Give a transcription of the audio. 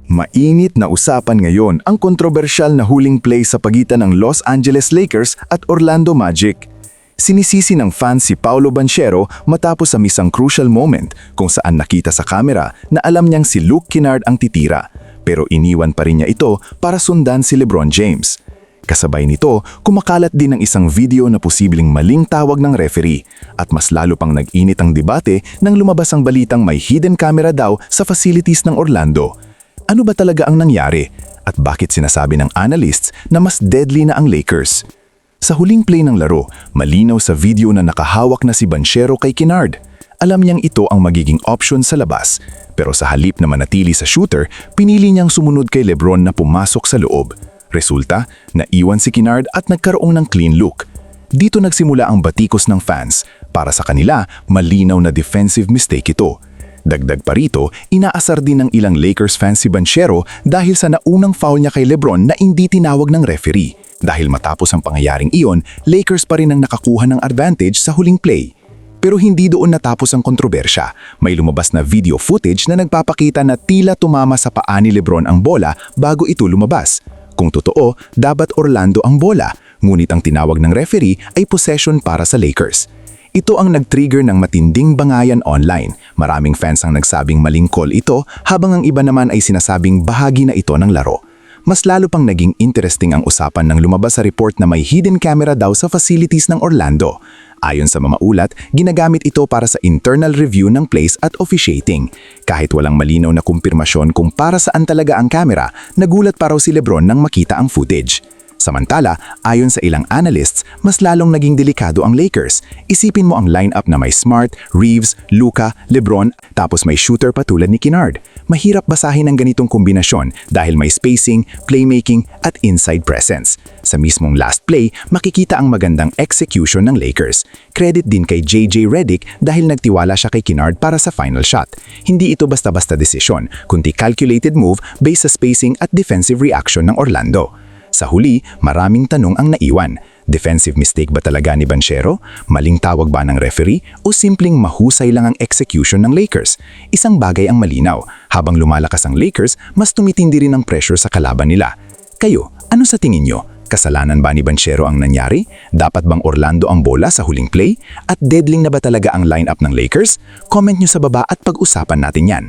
Mainit na usapan ngayon ang kontrobersyal na huling play sa pagitan ng Los Angeles Lakers at Orlando Magic. Sinisisi ng fans si Paolo Banchero matapos sa isang crucial moment kung saan nakita sa kamera na alam niyang si Luke Kennard ang titira, pero iniwan pa rin niya ito para sundan si LeBron James. Kasabay nito, kumakalat din ang isang video na posibleng maling tawag ng referee at mas lalo pang nag-init ang debate nang lumabas ang balitang may hidden camera daw sa facilities ng Orlando. Ano ba talaga ang nangyari at bakit sinasabi ng analysts na mas deadly na ang Lakers? Sa huling play ng laro, malinaw sa video na nakahawak na si Banchero kay Kennard. Alam niyang ito ang magiging option sa labas, pero sa halip na manatili sa shooter, pinili niyang sumunod kay LeBron na pumasok sa loob. Resulta, naiwan si Kennard at nagkaroon ng clean look. Dito nagsimula ang batikos ng fans. Para sa kanila, malinaw na defensive mistake ito. Dagdag pa rito, inaasar din ng ilang Lakers fans si Banchero dahil sa naunang foul niya kay LeBron na hindi tinawag ng referee. Dahil matapos ang pangyayaring iyon, Lakers pa rin ang nakakuha ng advantage sa huling play. Pero hindi doon natapos ang kontrobersya. May lumabas na video footage na nagpapakita na tila tumama sa paa ni LeBron ang bola bago ito lumabas. Kung totoo, dapat Orlando ang bola, ngunit ang tinawag ng referee ay possession para sa Lakers. Ito ang nag-trigger ng matinding bangayan online. Maraming fans ang nagsabing maling call ito habang ang iba naman ay sinasabing bahagi na ito ng laro. Mas lalo pang naging interesting ang usapan nang lumabas sa report na may hidden camera daw sa facilities ng Orlando. Ayon sa mga ulat, ginagamit ito para sa internal review ng plays at officiating. Kahit walang malinaw na kumpirmasyon kung para saan talaga ang camera, nagulat pa raw si LeBron nang makita ang footage. Samantala, ayon sa ilang analysts, mas lalong naging delikado ang Lakers. Isipin mo ang lineup na may Smart, Reeves, Luka, LeBron, tapos may shooter pa tulad ni Kennard. Mahirap basahin ang ganitong kombinasyon dahil may spacing, playmaking, at inside presence. Sa mismong last play, makikita ang magandang execution ng Lakers. Credit din kay JJ Redick dahil nagtiwala siya kay Kennard para sa final shot. Hindi ito basta-basta desisyon, kundi calculated move based sa spacing at defensive reaction ng Orlando. Sa huli, maraming tanong ang naiwan. Defensive mistake ba talaga ni Banchero? Maling tawag ba ng referee? O simpleng mahusay lang ang execution ng Lakers? Isang bagay ang malinaw. Habang lumalakas ang Lakers, mas tumitindi rin ang pressure sa kalaban nila. Kayo, ano sa tingin nyo? Kasalanan ba ni Banchero ang nangyari? Dapat bang Orlando ang bola sa huling play? At deadly na ba talaga ang lineup ng Lakers? Comment nyo sa baba at pag-usapan natin yan.